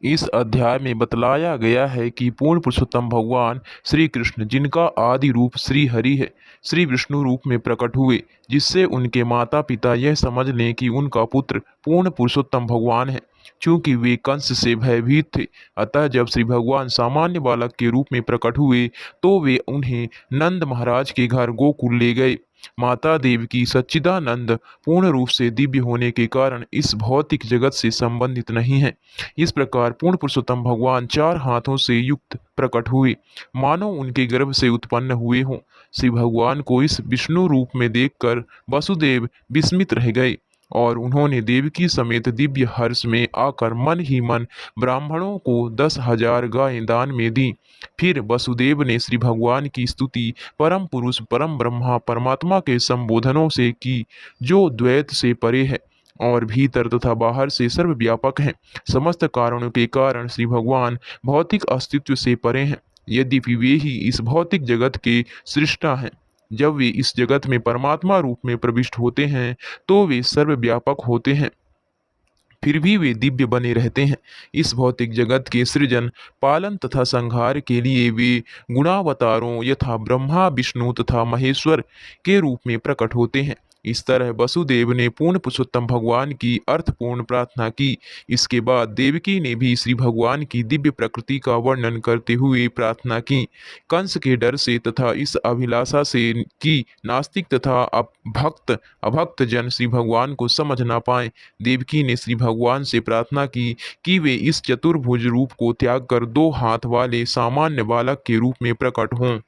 इस अध्याय में बतलाया गया है कि पूर्ण पुरुषोत्तम भगवान श्री कृष्ण, जिनका आदि रूप श्री हरि है, श्री विष्णु रूप में प्रकट हुए, जिससे उनके माता पिता यह समझ लें कि उनका पुत्र पूर्ण पुरुषोत्तम भगवान है। चूंकि वे कंस से भयभीत थे, अतः जब श्री भगवान सामान्य बालक के रूप में प्रकट हुए तो वे उन्हें नंद महाराज के घर गोकुल ले गए। माता देवकी सच्चिदानंद पूर्ण रूप से दिव्य होने के कारण इस भौतिक जगत से संबंधित नहीं है। इस प्रकार पूर्ण पुरुषोत्तम भगवान चार हाथों से युक्त प्रकट हुए, मानो उनके गर्भ से उत्पन्न हुए हों। श्री भगवान को इस विष्णु रूप में देखकर वसुदेव विस्मित रह गए और उन्होंने देवकी समेत दिव्य हर्ष में आकर मन ही मन ब्राह्मणों को 10,000 गायें दान में दी। फिर वसुदेव ने श्री भगवान की स्तुति परम पुरुष परम ब्रह्मा परमात्मा के संबोधनों से की, जो द्वैत से परे है और भीतर तथा बाहर से सर्वव्यापक हैं। समस्त कारणों के कारण श्री भगवान भौतिक अस्तित्व से परे हैं, यद्यपि वे ही इस भौतिक जगत के सृष्टा हैं। जब वे इस जगत में परमात्मा रूप में प्रविष्ट होते हैं तो वे सर्वव्यापक होते हैं, फिर भी वे दिव्य बने रहते हैं। इस भौतिक जगत के सृजन, पालन तथा संहार के लिए वे गुणावतारों यथा ब्रह्मा विष्णु तथा महेश्वर के रूप में प्रकट होते हैं। इस तरह वसुदेव ने पूर्ण पुरुषोत्तम भगवान की अर्थपूर्ण प्रार्थना की। इसके बाद देवकी ने भी श्री भगवान की दिव्य प्रकृति का वर्णन करते हुए प्रार्थना की। कंस के डर से तथा इस अभिलाषा से कि नास्तिक तथा अभक्त जन श्री भगवान को समझ ना पाए, देवकी ने श्री भगवान से प्रार्थना की कि वे इस चतुर्भुज रूप को त्याग कर 2 हाथ वाले सामान्य बालक के रूप में प्रकट हों।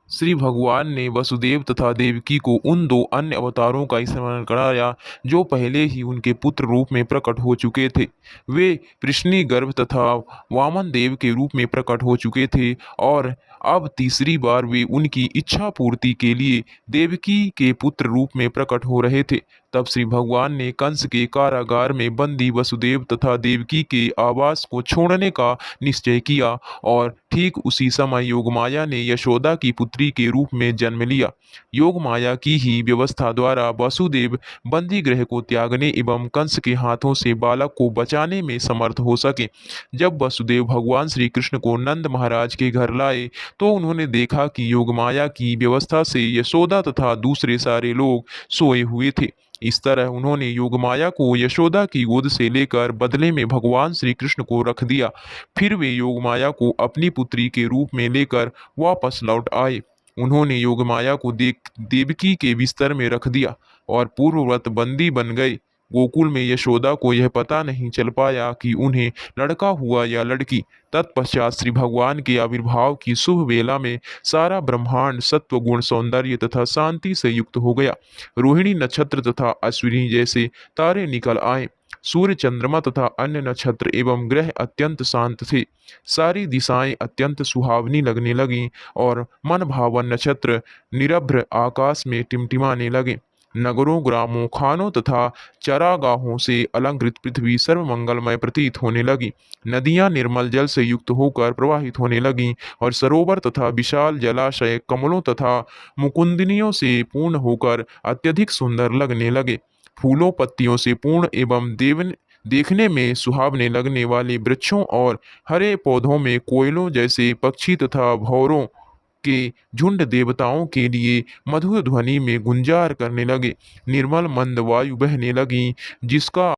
श्री भगवान ने वसुदेव तथा देवकी को उन 2 अन्य अवतारों का स्मरण कराया जो पहले ही उनके पुत्र रूप में प्रकट हो चुके थे। वे कृष्णी गर्भ तथा वामन देव के रूप में प्रकट हो चुके थे और अब तीसरी बार वे उनकी इच्छा पूर्ति के लिए देवकी के पुत्र रूप में प्रकट हो रहे थे। तब श्री भगवान ने कंस के कारागार में बंदी वसुदेव तथा देवकी के आवास को छोड़ने का निश्चय किया और ठीक उसी समय योगमाया ने यशोदा की पुत्री के रूप में जन्म लिया। योगमाया की ही व्यवस्था द्वारा वसुदेव बंदी गृह को त्यागने एवं कंस के हाथों से बालक को बचाने में समर्थ हो सके। जब वसुदेव भगवान श्री कृष्ण को नंद महाराज के घर लाए तो उन्होंने देखा कि योगमाया की व्यवस्था से यशोदा तथा दूसरे सारे लोग सोए हुए थे। इस तरह उन्होंने योगमाया को यशोदा की गोद से लेकर बदले में भगवान श्री कृष्ण को रख दिया। फिर वे योगमाया को अपनी पुत्री के रूप में लेकर वापस लौट आए। उन्होंने योगमाया को देवकी के बिस्तर में रख दिया और पूर्ववत बंदी बन गए। गोकुल में यशोदा को यह पता नहीं चल पाया कि उन्हें लड़का हुआ या लड़की। तत्पश्चात श्री भगवान के आविर्भाव की शुभ वेला में सारा ब्रह्मांड सत्व गुण सौंदर्य तथा शांति से युक्त हो गया। रोहिणी नक्षत्र तथा अश्विनी जैसे तारे निकल आए। सूर्य चंद्रमा तथा अन्य नक्षत्र एवं ग्रह अत्यंत शांत थे। सारी दिशाएं अत्यंत सुहावनी लगने लगीं और मन भावन नक्षत्र निरभ्र आकाश में टिमटिमाने लगे। नगरों ग्रामों खानों तथा चरागाहों से अलंकृत पृथ्वी सर्वमंगलमय प्रतीत होने लगी। नदियां निर्मल जल से युक्त होकर प्रवाहित होने लगीं और सरोवर तथा विशाल जलाशय कमलों तथा मुकुंदिनियों से पूर्ण होकर अत्यधिक सुंदर लगने लगे। फूलों पत्तियों से पूर्ण एवं देखने में सुहावने लगने वाले वृक्षों और हरे पौधों में कोयलों जैसे पक्षी तथा भौरों के झुंड देवताओं के लिए मधुर ध्वनि में गुंजार करने लगे। निर्मल मंद वायु बहने लगी, जिसका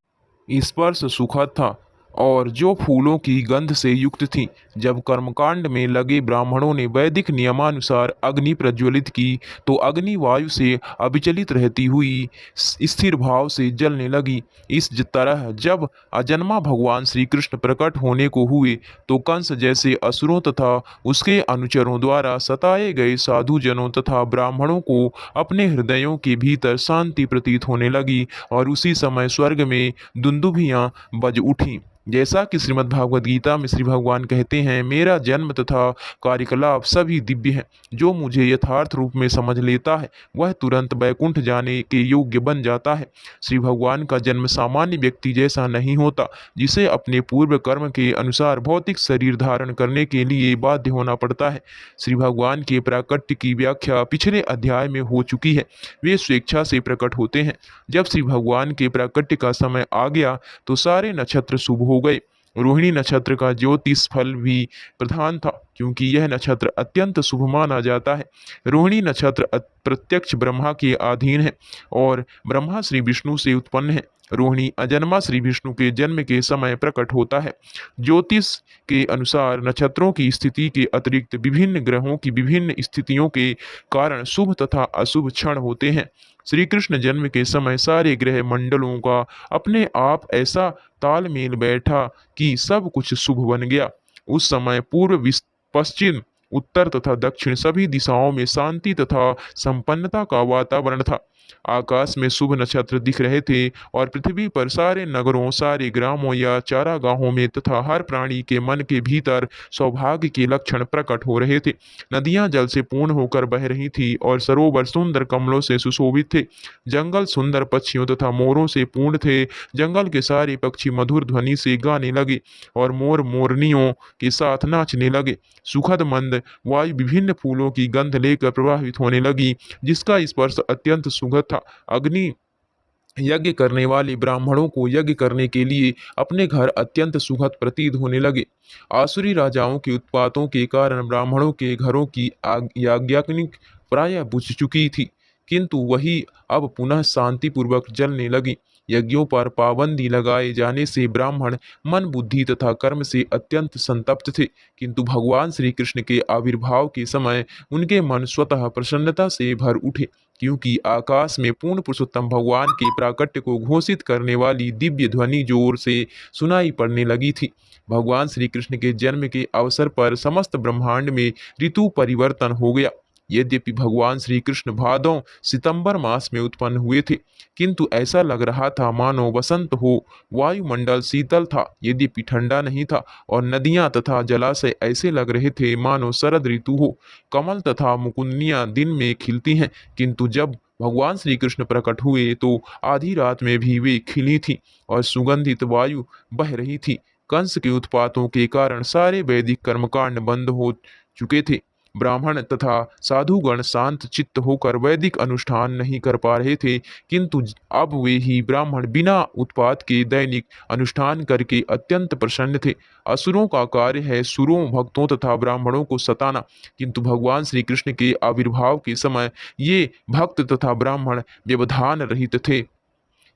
स्पर्श सुखद था और जो फूलों की गंध से युक्त थी। जब कर्मकांड में लगे ब्राह्मणों ने वैदिक नियमानुसार अग्नि प्रज्वलित की तो अग्नि वायु से अविचलित रहती हुई स्थिर भाव से जलने लगी। इस तरह जब अजन्मा भगवान श्री कृष्ण प्रकट होने को हुए तो कंस जैसे असुरों तथा उसके अनुचरों द्वारा सताए गए साधुजनों तथा ब्राह्मणों को अपने हृदयों के भीतर शांति प्रतीत होने लगी और उसी समय स्वर्ग में दुंदुभियां बज उठी। जैसा कि श्रीमद् भागवत गीता में श्री भगवान कहते हैं, मेरा जन्म तथा कार्यकलाप सभी दिव्य हैं। जो मुझे यथार्थ रूप में समझ लेता है वह तुरंत वैकुंठ जाने के योग्य बन जाता है। श्री भगवान का जन्म सामान्य व्यक्ति जैसा नहीं होता, जिसे अपने पूर्व कर्म के अनुसार भौतिक शरीर धारण करने के लिए बाध्य होना पड़ता है। श्री भगवान के प्राकट्य की व्याख्या पिछले अध्याय में हो चुकी है। वे स्वेच्छा से प्रकट होते हैं। जब श्री भगवान के प्राकट्य का समय आ गया तो सारे नक्षत्र शुभ हो गए। रोहिणी नक्षत्र का ज्योतिष फल भी प्रधान था, क्योंकि यह नक्षत्र अत्यंत शुभ माना जाता है। रोहिणी नक्षत्र प्रत्यक्ष ब्रह्मा के अधीन है और ब्रह्मा श्री विष्णु से उत्पन्न है। रोहिणी अजन्मा श्री विष्णु के जन्म के समय प्रकट होता है। ज्योतिष के अनुसार नक्षत्रों की स्थिति के अतिरिक्त विभिन्न ग्रहों की विभिन्न स्थितियों के कारण शुभ तथा अशुभ क्षण होते हैं। श्री कृष्ण जन्म के समय सारे ग्रह मंडलों का अपने आप ऐसा तालमेल बैठा कि सब कुछ शुभ बन गया। उस समय पूर्व पश्चिम उत्तर तथा दक्षिण सभी दिशाओं में शांति तथा संपन्नता का वातावरण था। आकाश में शुभ नक्षत्र दिख रहे थे और पृथ्वी पर सारे नगरों, सारे ग्रामों या चारागाहों में तथा हर प्राणी के मन के भीतर सौभाग्य के लक्षण प्रकट हो रहे थे। नदियां जल से पूर्ण होकर बह रही थी और सरोवर सुंदर कमलों से सुशोभित थे। जंगल सुंदर पक्षियों तथा मोरों से पूर्ण थे। जंगल के सारे पक्षी मधुर ध्वनि से गाने लगे और मोर मोरनियों के साथ नाचने लगे। सुखद मंद वायु विभिन्न फूलों की गंध लेकर प्रवाहित होने लगी, जिसका स्पर्श अत्यंत सुखद था। अग्नि यज्ञ करने वाले ब्राह्मणों को यज्ञ करने के लिए अपने घर अत्यंत सुखद प्रतीत होने लगे। आसुरी राजाओं के उत्पातों के कारण ब्राह्मणों के घरों की याज्ञाग्नि प्राय बुझ चुकी थी, किंतु वही अब पुनः शांतिपूर्वक जलने लगी। यज्ञों पर पाबंदी लगाए जाने से ब्राह्मण मन बुद्धि तथा कर्म से अत्यंत संतप्त थे, किंतु भगवान श्री कृष्ण के आविर्भाव के समय उनके मन स्वतः प्रसन्नता से भर उठे, क्योंकि आकाश में पूर्ण पुरुषोत्तम भगवान के प्राकट्य को घोषित करने वाली दिव्य ध्वनि जोर से सुनाई पड़ने लगी थी। भगवान श्री कृष्ण के जन्म के अवसर पर समस्त ब्रह्मांड में ऋतु परिवर्तन हो गया। यद्यपि भगवान श्री कृष्ण भादों सितंबर मास में उत्पन्न हुए थे, किंतु ऐसा लग रहा था मानो वसंत हो। वायुमंडल शीतल था, यद्यपि ठंडा नहीं था, और नदियां तथा जलाशय ऐसे लग रहे थे मानो शरद ऋतु हो। कमल तथा मुकुंदियां दिन में खिलती हैं, किंतु जब भगवान श्री कृष्ण प्रकट हुए तो आधी रात में भी वे खिली थी और सुगंधित वायु बह रही थी। कंस के उत्पातों के कारण सारे वैदिक कर्मकांड बंद हो चुके थे। ब्राह्मण तथा साधुगण शांत चित्त होकर वैदिक अनुष्ठान नहीं कर पा रहे थे, किंतु अब वे ही ब्राह्मण बिना उत्पात के दैनिक अनुष्ठान करके अत्यंत प्रसन्न थे। असुरों का कार्य है सुरों, भक्तों तथा ब्राह्मणों को सताना, किंतु भगवान श्री कृष्ण के आविर्भाव के समय ये भक्त तथा ब्राह्मण व्यवधान रहित थे।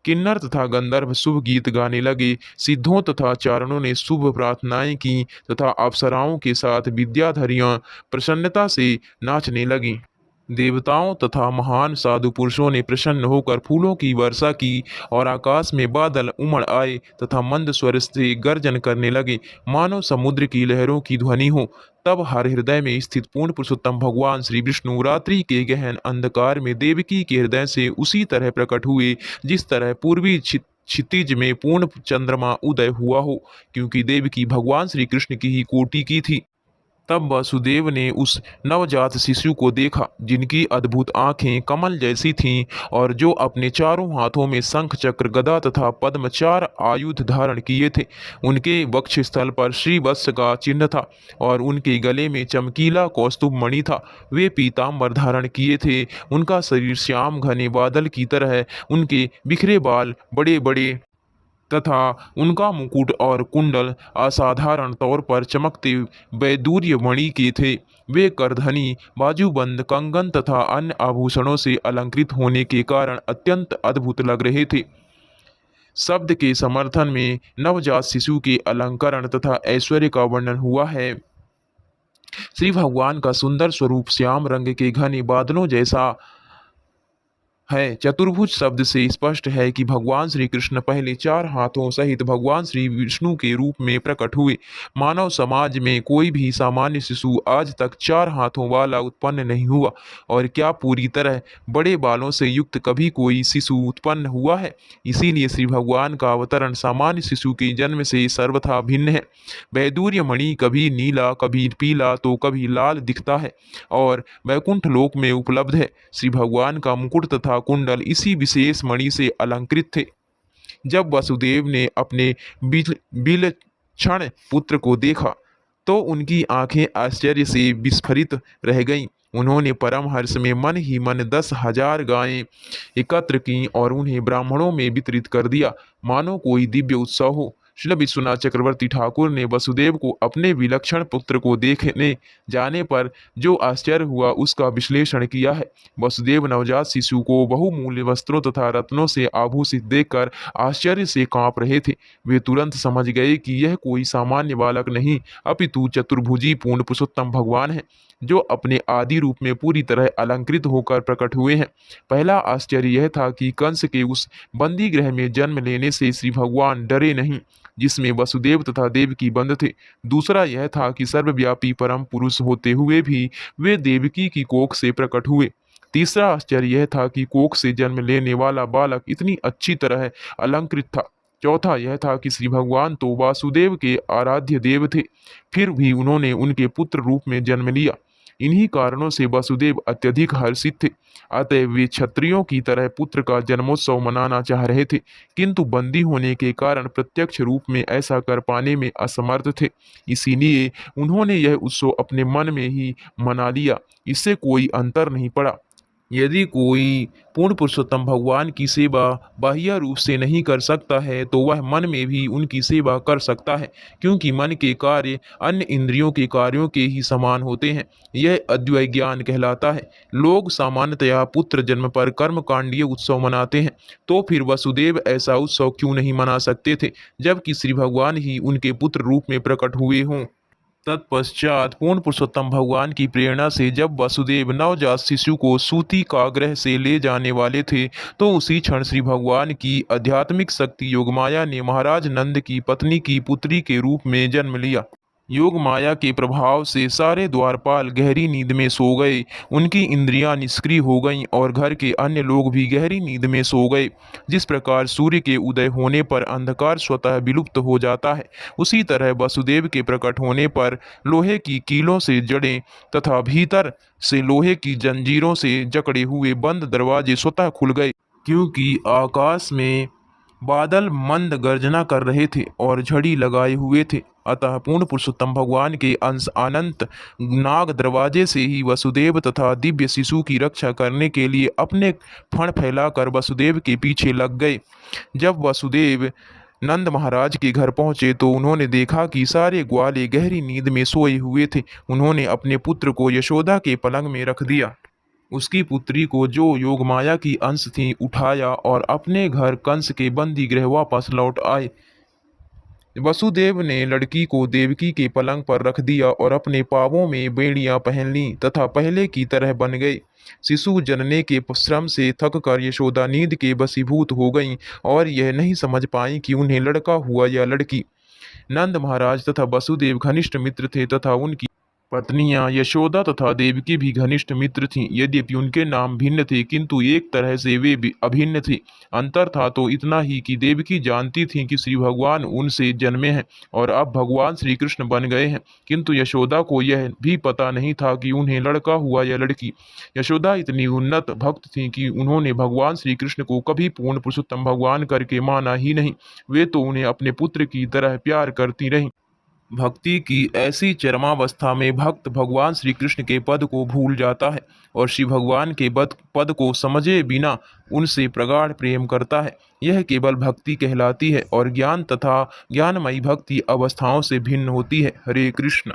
किन्नर तथा गंधर्व शुभ गीत गाने लगे। सिद्धों तथा चारणों ने शुभ प्रार्थनाएं की तथा अप्सराओं के साथ विद्याधरियां प्रसन्नता से नाचने लगी। देवताओं तथा महान साधु पुरुषों ने प्रसन्न होकर फूलों की वर्षा की और आकाश में बादल उमड़ आए तथा मंद स्वर से गर्जन करने लगे, मानो समुद्र की लहरों की ध्वनि हो। तब हर हृदय में स्थित पूर्ण पुरुषोत्तम भगवान श्री विष्णु रात्रि के गहन अंधकार में देवकी के हृदय से उसी तरह प्रकट हुए जिस तरह पूर्वी क्षितिज में पूर्ण चंद्रमा उदय हुआ हो, क्योंकि देवकी भगवान श्री कृष्ण की ही कोटि की थी। तब वसुदेव ने उस नवजात शिशु को देखा, जिनकी अद्भुत आंखें कमल जैसी थीं और जो अपने चारों हाथों में शंख, चक्र, गदा तथा पद्म चार आयुध धारण किए थे। उनके वक्ष स्थल पर श्रीवत्स का चिन्ह था और उनके गले में चमकीला कौस्तुभ मणि था। वे पीताम्बर धारण किए थे। उनका शरीर श्याम घने बादल की तरह, उनके बिखरे बाल बड़े बड़े तथा उनका मुकुट और कुंडल असाधारण तौर पर चमकते वैदूर्य मणि के थे। वे करधनी, बाजूबंद, कंगन तथा अन्य आभूषणों से अलंकृत होने के कारण अत्यंत अद्भुत लग रहे थे। शब्द के समर्थन में नवजात शिशु के अलंकरण तथा ऐश्वर्य का वर्णन हुआ है। श्री भगवान का सुंदर स्वरूप श्याम रंग के घने बादलों जैसा है। चतुर्भुज शब्द से स्पष्ट है कि भगवान श्री कृष्ण पहले चार हाथों सहित भगवान श्री विष्णु के रूप में प्रकट हुए। मानव समाज में कोई भी सामान्य शिशु आज तक चार हाथों वाला उत्पन्न नहीं हुआ, और क्या पूरी तरह बड़े बालों से युक्त कभी कोई शिशु उत्पन्न हुआ है? इसीलिए श्री भगवान का अवतरण सामान्य शिशु के जन्म से सर्वथा भिन्न है। वैदूर्य मणि कभी नीला, कभी पीला तो कभी लाल दिखता है और वैकुंठ लोक में उपलब्ध है। श्री भगवान का मुकुट तथा कुंडल इसी विशेष मणि से अलंकृत थे। जब वसुदेव ने अपने विलक्षण पुत्र को देखा तो उनकी आंखें आश्चर्य से विस्फारित रह गईं। उन्होंने परम हर्ष में मन ही मन 10,000 गायें एकत्र की और उन्हें ब्राह्मणों में वितरित कर दिया, मानो कोई दिव्य उत्सव हो। श्री विश्वनाथ चक्रवर्ती ठाकुर ने वसुदेव को अपने विलक्षण पुत्र को देखने जाने पर जो आश्चर्य हुआ उसका विश्लेषण किया है। वसुदेव नवजात शिशु को बहुमूल्य वस्त्रों तथा रत्नों से आभूषित देखकर आश्चर्य से कांप रहे थे। वे तुरंत समझ गए कि यह कोई सामान्य बालक नहीं अपितु चतुर्भुजी पूर्ण पुरुषोत्तम भगवान है, जो अपने आदि रूप में पूरी तरह अलंकृत होकर प्रकट हुए हैं। पहला आश्चर्य यह था कि कंस के उस बंदी गृह में जन्म लेने से श्री भगवान डरे नहीं, जिसमें वसुदेव तथा देवकी बंद थे। दूसरा यह था कि सर्वव्यापी परम पुरुष होते हुए भी वे देवकी की कोख से प्रकट हुए। तीसरा आश्चर्य यह था कि कोख से जन्म लेने वाला बालक इतनी अच्छी तरह अलंकृत था। चौथा यह था कि श्री भगवान तो वासुदेव के आराध्य देव थे, फिर भी उन्होंने उनके पुत्र रूप में जन्म लिया। इन्हीं कारणों से वसुदेव अत्यधिक हर्षित थे। अतः वे क्षत्रियों की तरह पुत्र का जन्मोत्सव मनाना चाह रहे थे, किंतु बंदी होने के कारण प्रत्यक्ष रूप में ऐसा कर पाने में असमर्थ थे। इसीलिए उन्होंने यह उत्सव अपने मन में ही मना लिया। इससे कोई अंतर नहीं पड़ा। यदि कोई पूर्ण पुरुषोत्तम भगवान की सेवा बाह्य रूप से नहीं कर सकता है तो वह मन में भी उनकी सेवा कर सकता है, क्योंकि मन के कार्य अन्य इंद्रियों के कार्यों के ही समान होते हैं। यह अद्वैत ज्ञान कहलाता है। लोग सामान्यतया पुत्र जन्म पर कर्मकांडीय उत्सव मनाते हैं, तो फिर वसुदेव ऐसा उत्सव क्यों नहीं मना सकते थे, जबकि श्री भगवान ही उनके पुत्र रूप में प्रकट हुए हों। तत्पश्चात पूर्ण पुरुषोत्तम भगवान की प्रेरणा से जब वसुदेव नवजात शिशु को सूती काग्रह से ले जाने वाले थे, तो उसी क्षण श्री भगवान की आध्यात्मिक शक्ति योगमाया ने महाराज नंद की पत्नी की पुत्री के रूप में जन्म लिया। योग माया के प्रभाव से सारे द्वारपाल गहरी नींद में सो गए। उनकी इंद्रियां निष्क्रिय हो गईं और घर के अन्य लोग भी गहरी नींद में सो गए। जिस प्रकार सूर्य के उदय होने पर अंधकार स्वतः विलुप्त हो जाता है, उसी तरह वसुदेव के प्रकट होने पर लोहे की कीलों से जड़े तथा भीतर से लोहे की जंजीरों से जकड़े हुए बंद दरवाजे स्वतः खुल गए, क्योंकि आकाश में बादल मंद गर्जना कर रहे थे और झड़ी लगाए हुए थे। अतः पूर्ण पुरुषोत्तम भगवान के अंश अनंत नाग दरवाजे से ही वसुदेव तथा दिव्य शिशु की रक्षा करने के लिए अपने फण फैलाकर वसुदेव के पीछे लग गए। जब वसुदेव नंद महाराज के घर पहुंचे तो उन्होंने देखा कि सारे ग्वाले गहरी नींद में सोए हुए थे। उन्होंने अपने पुत्र को यशोदा के पलंग में रख दिया। उसकी पुत्री को, जो योगमाया की अंश थी, उठाया और अपने घर कंस के बंदी गृह वापस लौट आए। वसुदेव ने लड़की को देवकी के पलंग पर रख दिया और अपने पांवों में बेड़ियां पहन लीं तथा पहले की तरह बन गए। शिशु जनने के श्रम से थककर यशोदा नींद के वशीभूत हो गईं और यह नहीं समझ पाई कि उन्हें लड़का हुआ या लड़की। नंद महाराज तथा वसुदेव घनिष्ठ मित्र थे तथा उनकी पत्नियां यशोदा तथा देवकी भी घनिष्ठ मित्र थीं। यद्यपि उनके नाम भिन्न थे, किंतु एक तरह से वे भी अभिन्न थे। अंतर था तो इतना ही कि देवकी जानती थीं कि श्री भगवान उनसे जन्मे हैं और अब भगवान श्री कृष्ण बन गए हैं, किंतु यशोदा को यह भी पता नहीं था कि उन्हें लड़का हुआ या लड़की। यशोदा इतनी उन्नत भक्त थीं कि उन्होंने भगवान श्री कृष्ण को कभी पूर्ण पुरुषोत्तम भगवान करके माना ही नहीं। वे तो उन्हें अपने पुत्र की तरह प्यार करती रहीं। भक्ति की ऐसी चरमावस्था में भक्त भगवान श्री कृष्ण के पद को भूल जाता है और श्री भगवान के पद को समझे बिना उनसे प्रगाढ़ प्रेम करता है। यह केवल भक्ति कहलाती है और ज्ञान तथा ज्ञानमयी भक्ति अवस्थाओं से भिन्न होती है। हरे कृष्ण।